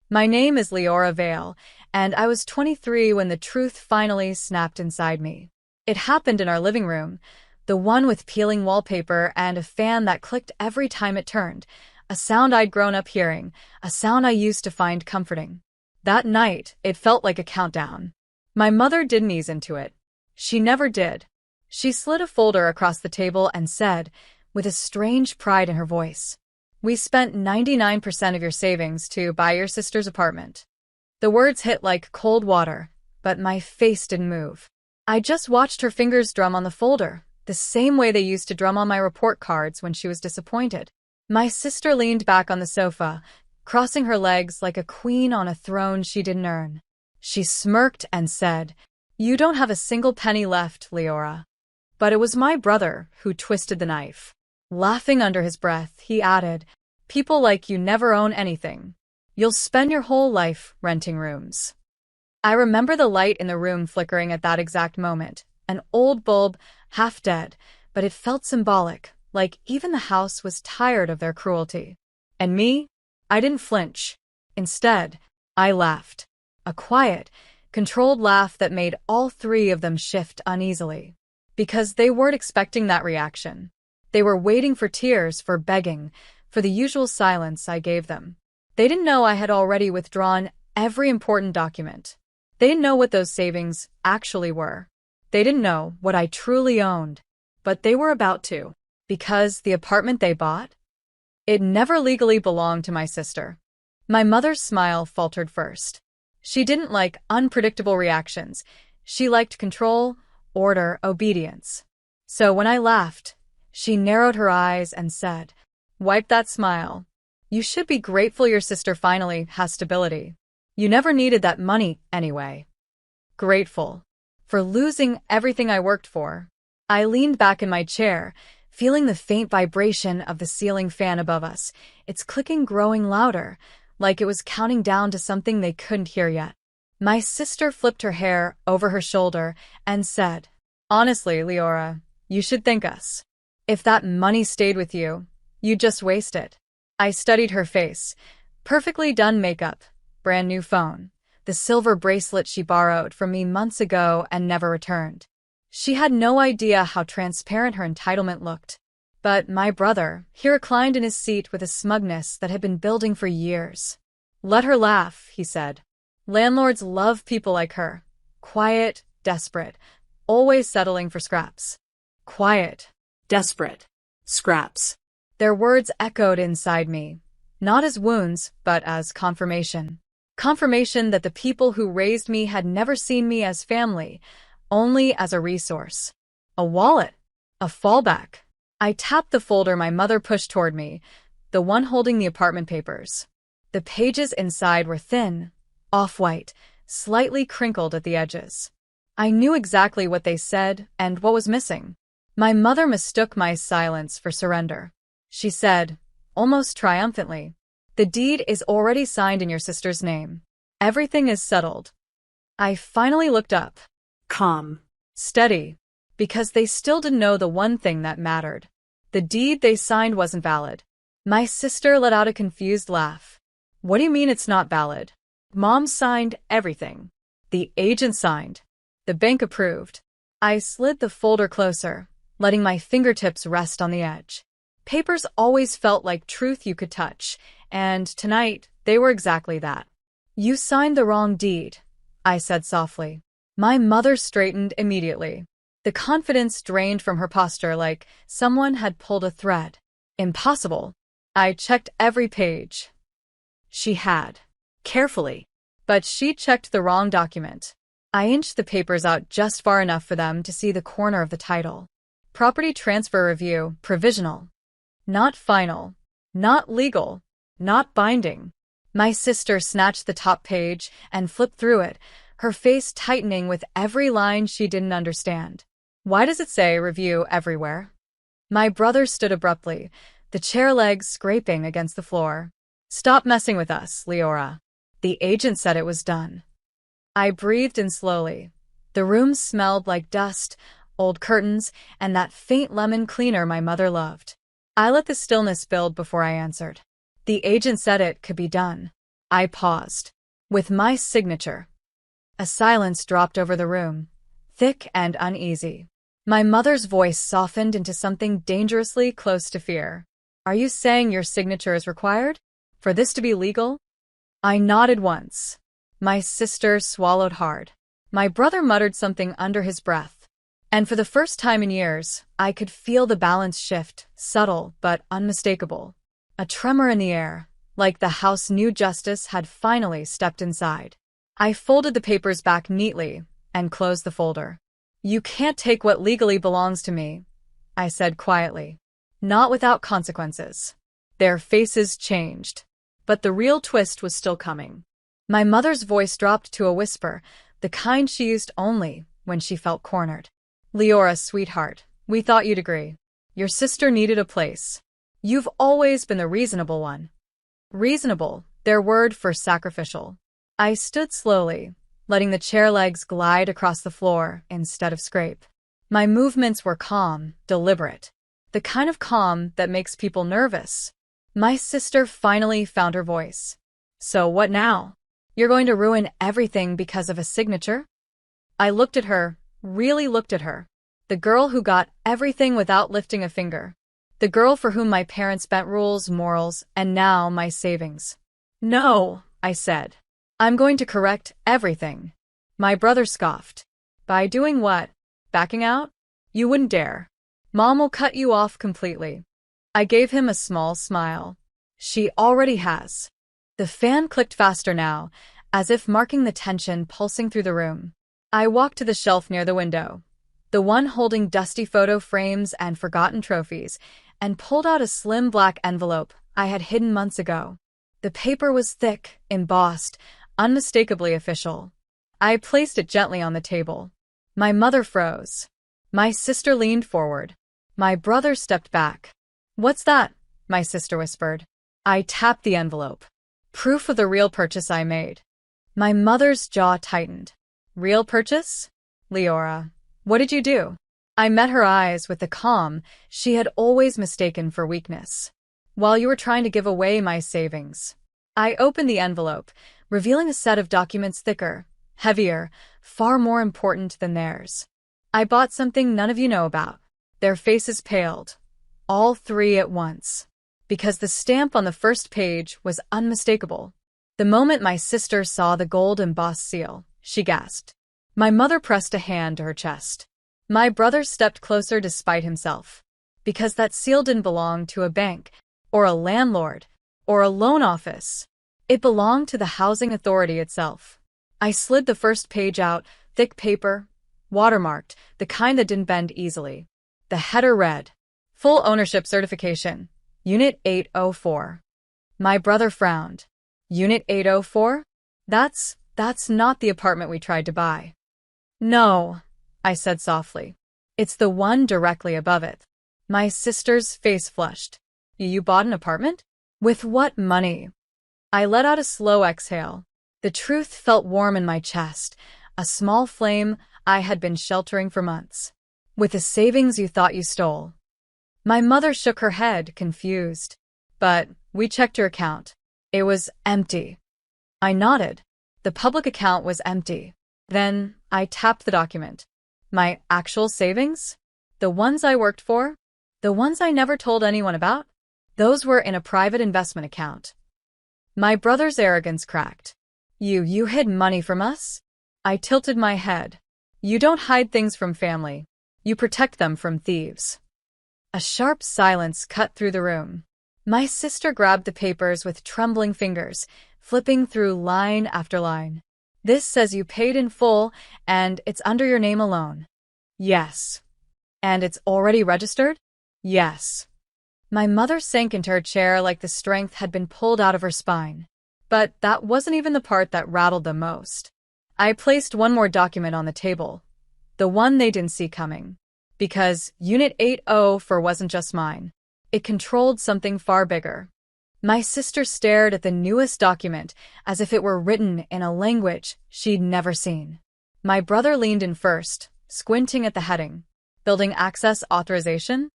My name is Leora Vale, and I was 23 when the truth finally snapped inside me. It happened in our living room, the one with peeling wallpaper and a fan that clicked every time it turned, a sound I'd grown up hearing, a sound I used to find comforting. That night, it felt like a countdown. My mother didn't ease into it. She never did. She slid a folder across the table and said, with a strange pride in her voice, "We spent 99% of your savings to buy your sister's apartment." The words hit like cold water, but my face didn't move. I just watched her fingers drum on the folder, the same way they used to drum on my report cards when she was disappointed. My sister leaned back on the sofa, crossing her legs like a queen on a throne she didn't earn. She smirked and said, "You don't have a single penny left, Leora." But it was my brother who twisted the knife. Laughing under his breath, he added, "People like you never own anything. You'll spend your whole life renting rooms." I remember the light in the room flickering at that exact moment, an old bulb, half dead, but it felt symbolic, like even the house was tired of their cruelty. And me? I didn't flinch. Instead, I laughed. A quiet, controlled laugh that made all three of them shift uneasily. Because they weren't expecting that reaction. They were waiting for tears, for begging, for the usual silence I gave them. They didn't know I had already withdrawn every important document. They didn't know what those savings actually were. They didn't know what I truly owned. But they were about to. Because the apartment they bought? It never legally belonged to my sister. My mother's smile faltered first. She didn't like unpredictable reactions. She liked control, order, obedience. So when I laughed, she narrowed her eyes and said, "Wipe that smile. You should be grateful your sister finally has stability. You never needed that money anyway." Grateful. For losing everything I worked for. I leaned back in my chair, feeling the faint vibration of the ceiling fan above us, its clicking growing louder, like it was counting down to something they couldn't hear yet. My sister flipped her hair over her shoulder and said, "Honestly, Leora, you should thank us. If that money stayed with you, you'd just waste it." I studied her face. Perfectly done makeup, brand new phone, the silver bracelet she borrowed from me months ago and never returned. She had no idea how transparent her entitlement looked. But my brother, he reclined in his seat with a smugness that had been building for years. "Let her laugh," he said. "Landlords love people like her. Quiet, desperate, always settling for scraps." Quiet, desperate, scraps. Their words echoed inside me, not as wounds, but as confirmation. Confirmation that the people who raised me had never seen me as family, only as a resource. A wallet. A fallback. I tapped the folder my mother pushed toward me, the one holding the apartment papers. The pages inside were thin, off-white, slightly crinkled at the edges. I knew exactly what they said and what was missing. My mother mistook my silence for surrender. She said, almost triumphantly, "The deed is already signed in your sister's name. Everything is settled." I finally looked up. Calm. Steady. Because they still didn't know the one thing that mattered. The deed they signed wasn't valid. My sister let out a confused laugh. "What do you mean it's not valid? Mom signed everything. The agent signed. The bank approved." I slid the folder closer, letting my fingertips rest on the edge. Papers always felt like truth you could touch, and tonight they were exactly that. "You signed the wrong deed," I said softly. My mother straightened immediately. The confidence drained from her posture like someone had pulled a thread. Impossible. I checked every page. She had. Carefully. But she checked the wrong document. I inched the papers out just far enough for them to see the corner of the title. Property Transfer Review, Provisional. Not final. Not legal. Not binding. My sister snatched the top page and flipped through it, her face tightening with every line she didn't understand. "Why does it say review everywhere?" My brother stood abruptly, the chair legs scraping against the floor. "Stop messing with us, Leora. The agent said it was done." I breathed in slowly. The room smelled like dust, old curtains, and that faint lemon cleaner my mother loved. I let the stillness build before I answered. "The agent said it could be done." I paused. With my signature. A silence dropped over the room, thick and uneasy. My mother's voice softened into something dangerously close to fear. Are you saying your signature is required? For this to be legal? I nodded once. My sister swallowed hard. My brother muttered something under his breath. And for the first time in years, I could feel the balance shift, subtle but unmistakable. A tremor in the air, like the house knew justice had finally stepped inside. I folded the papers back neatly and closed the folder. You can't take what legally belongs to me, I said quietly. Not without consequences. Their faces changed, but the real twist was still coming. My mother's voice dropped to a whisper, the kind she used only when she felt cornered. Leora, sweetheart, we thought you'd agree. Your sister needed a place. You've always been the reasonable one. Reasonable, their word for sacrificial. I stood slowly, letting the chair legs glide across the floor instead of scrape. My movements were calm, deliberate. The kind of calm that makes people nervous. My sister finally found her voice. So what now? You're going to ruin everything because of a signature? I looked at her, really looked at her. The girl who got everything without lifting a finger. The girl for whom my parents bent rules, morals, and now my savings. No, I said. I'm going to correct everything. My brother scoffed. By doing what? Backing out? You wouldn't dare. Mom will cut you off completely. I gave him a small smile. She already has. The fan clicked faster now, as if marking the tension pulsing through the room. I walked to the shelf near the window, the one holding dusty photo frames and forgotten trophies, and pulled out a slim black envelope I had hidden months ago. The paper was thick, embossed, unmistakably official. I placed it gently on the table. My mother froze. My sister leaned forward. My brother stepped back. What's that? My sister whispered. I tapped the envelope. Proof of the real purchase I made. My mother's jaw tightened. Real purchase? Leora, what did you do? I met her eyes with the calm she had always mistaken for weakness. While you were trying to give away my savings. I opened the envelope, revealing a set of documents thicker, heavier, far more important than theirs. I bought something none of you know about. Their faces paled. All three at once. Because the stamp on the first page was unmistakable. The moment my sister saw the gold embossed seal, she gasped. My mother pressed a hand to her chest. My brother stepped closer despite himself. Because that seal didn't belong to a bank, or a landlord, or a loan office. It belonged to the housing authority itself. I slid the first page out, thick paper, watermarked, the kind that didn't bend easily. The header read, Full Ownership Certification, Unit 804. My brother frowned. Unit 804? That's not the apartment we tried to buy. No, I said softly. It's the one directly above it. My sister's face flushed. You bought an apartment? With what money? I let out a slow exhale. The truth felt warm in my chest, a small flame I had been sheltering for months. With the savings you thought you stole. My mother shook her head, confused. But we checked your account. It was empty. I nodded. The public account was empty. Then I tapped the document. My actual savings? The ones I worked for? The ones I never told anyone about? Those were in a private investment account. My brother's arrogance cracked. You hid money from us? I tilted my head. You don't hide things from family. You protect them from thieves. A sharp silence cut through the room. My sister grabbed the papers with trembling fingers, flipping through line after line. This says you paid in full, and it's under your name alone. Yes. And it's already registered? Yes. My mother sank into her chair like the strength had been pulled out of her spine. But that wasn't even the part that rattled them most. I placed one more document on the table. The one they didn't see coming. Because Unit 804 wasn't just mine. It controlled something far bigger. My sister stared at the newest document as if it were written in a language she'd never seen. My brother leaned in first, squinting at the heading. Building access authorization?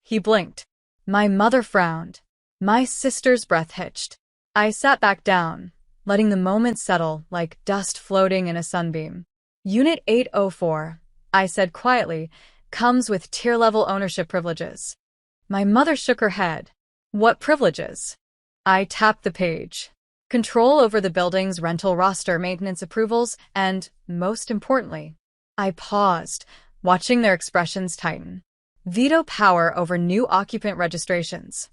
He blinked. My mother frowned. My sister's breath hitched. I sat back down, letting the moment settle like dust floating in a sunbeam. Unit 804, I said quietly, comes with tier-level ownership privileges. My mother shook her head. What privileges? I tapped the page. Control over the building's rental roster, maintenance approvals, and, most importantly, I paused, watching their expressions tighten. Veto power over new occupant registrations.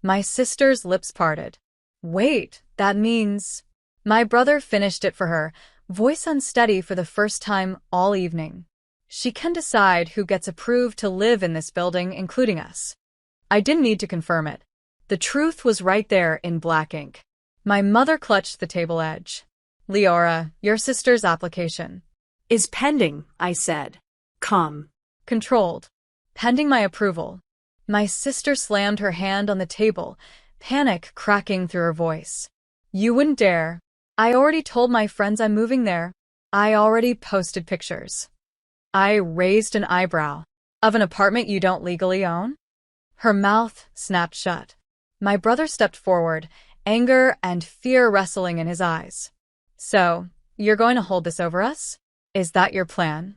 My sister's lips parted. Wait, that means… My brother finished it for her, voice unsteady for the first time all evening. She can decide who gets approved to live in this building, including us. I didn't need to confirm it. The truth was right there in black ink. My mother clutched the table edge. Leora, your sister's application is pending, I said. Calm. Controlled. Pending my approval. My sister slammed her hand on the table, panic cracking through her voice. You wouldn't dare. I already told my friends I'm moving there. I already posted pictures. I raised an eyebrow. Of an apartment you don't legally own? Her mouth snapped shut. My brother stepped forward, anger and fear wrestling in his eyes. So, you're going to hold this over us? Is that your plan?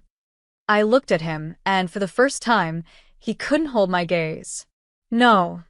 I looked at him, and for the first time, he couldn't hold my gaze. No,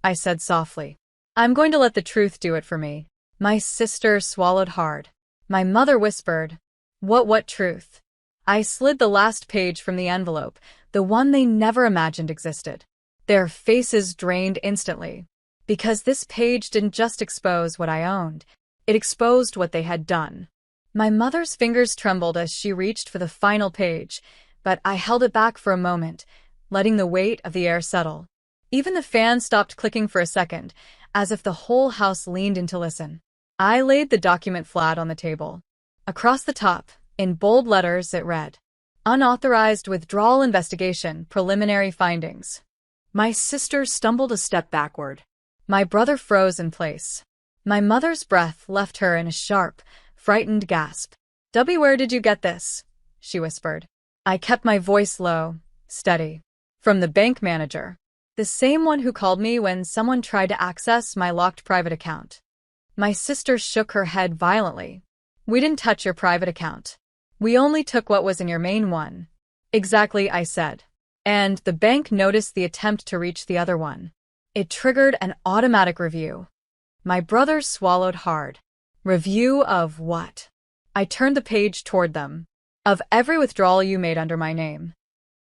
I said softly. I'm going to let the truth do it for me. My sister swallowed hard. My mother whispered, What truth? I slid the last page from the envelope, the one they never imagined existed. Their faces drained instantly. Because this page didn't just expose what I owned, it exposed what they had done. My mother's fingers trembled as she reached for the final page, but I held it back for a moment, letting the weight of the air settle. Even the fan stopped clicking for a second, as if the whole house leaned in to listen. I laid the document flat on the table. Across the top, in bold letters, it read, Unauthorized withdrawal investigation, preliminary findings. My sister stumbled a step backward. My brother froze in place. My mother's breath left her in a sharp, frightened gasp. Where did you get this? She whispered. I kept my voice low, steady. From the bank manager. The same one who called me when someone tried to access my locked private account. My sister shook her head violently. We didn't touch your private account. We only took what was in your main one. Exactly, I said. And the bank noticed the attempt to reach the other one. It triggered an automatic review. My brother swallowed hard. Review of what? I turned the page toward them. Of every withdrawal you made under my name.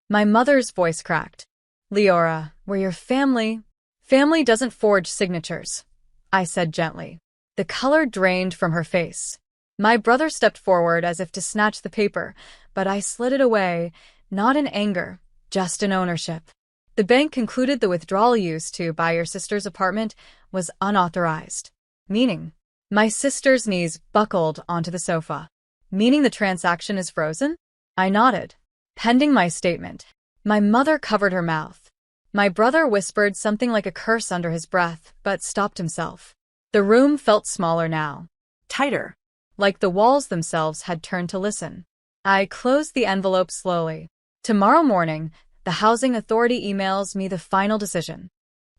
My mother's voice cracked. Leora, we're your family. Family doesn't forge signatures, I said gently. The color drained from her face. My brother stepped forward as if to snatch the paper, but I slid it away, not in anger, just in ownership. The bank concluded the withdrawal used to buy your sister's apartment was unauthorized. Meaning, my sister's knees buckled onto the sofa. Meaning the transaction is frozen? I nodded. Pending my statement. My mother covered her mouth. My brother whispered something like a curse under his breath, but stopped himself. The room felt smaller now. Tighter. Like the walls themselves had turned to listen. I closed the envelope slowly. Tomorrow morning, the housing authority emails me the final decision.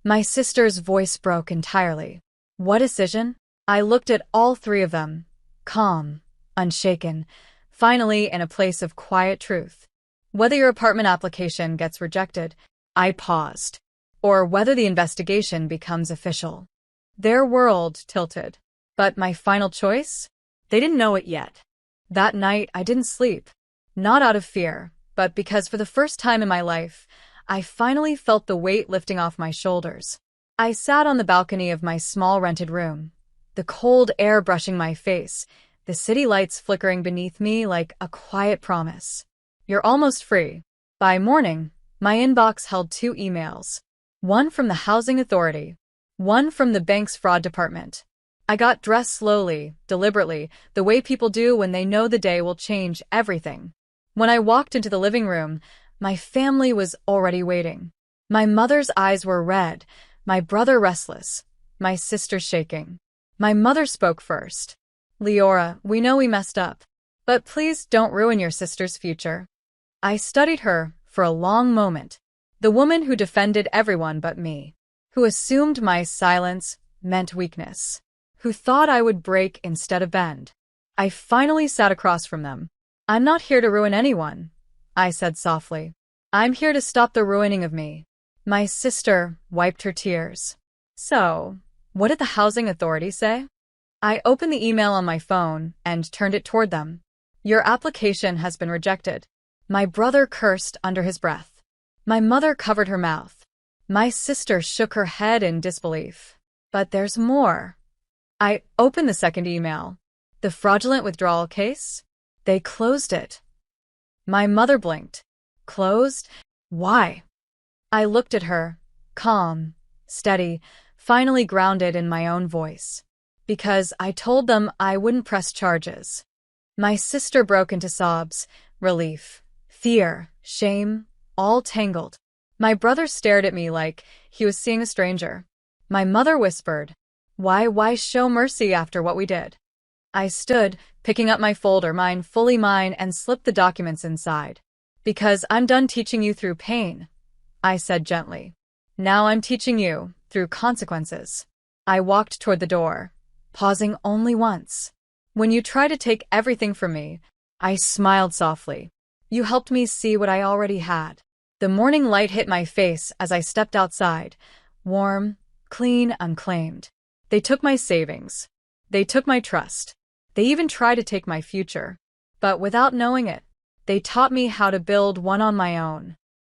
My sister's voice broke entirely. What decision? I looked at all three of them, calm, unshaken, finally in a place of quiet truth. Whether your apartment application gets rejected, I paused, or whether the investigation becomes official. Their world tilted. But my final choice? They didn't know it yet. That night, I didn't sleep. Not out of fear, but because for the first time in my life, I finally felt the weight lifting off my shoulders. I sat on the balcony of my small rented room, the cold air brushing my face, the city lights flickering beneath me like a quiet promise. You're almost free. By morning, my inbox held 2 emails. One from the housing authority, one from the bank's fraud department. I got dressed slowly, deliberately, the way people do when they know the day will change everything. When I walked into the living room, my family was already waiting. My mother's eyes were red, my brother restless, my sister shaking. My mother spoke first. Leora, we know we messed up, but please don't ruin your sister's future. I studied her for a long moment. The woman who defended everyone but me. Who assumed my silence meant weakness. who thought I would break instead of bend. I finally sat across from them. I'm not here to ruin anyone, I said softly. I'm here to stop the ruining of me. My sister wiped her tears. So, what did the housing authority say? I opened the email on my phone and turned it toward them. Your application has been rejected. My brother cursed under his breath. My mother covered her mouth. My sister shook her head in disbelief. But there's more. I opened the second email. The fraudulent withdrawal case? They closed it. My mother blinked. Closed? Why? I looked at her, calm, steady, finally grounded in my own voice. Because I told them I wouldn't press charges. My sister broke into sobs, relief, fear, shame, all tangled. My brother stared at me like he was seeing a stranger. My mother whispered, Why show mercy after what we did? I stood, picking up my folder, mine fully mine, and slipped the documents inside. Because I'm done teaching you through pain, I said gently. Now I'm teaching you through consequences. I walked toward the door, pausing only once. When you try to take everything from me, I smiled softly. You helped me see what I already had. The morning light hit my face as I stepped outside, warm, clean, unclaimed. They took my savings. They took my trust. They even tried to take my future. But without knowing it, they taught me how to build one on my own.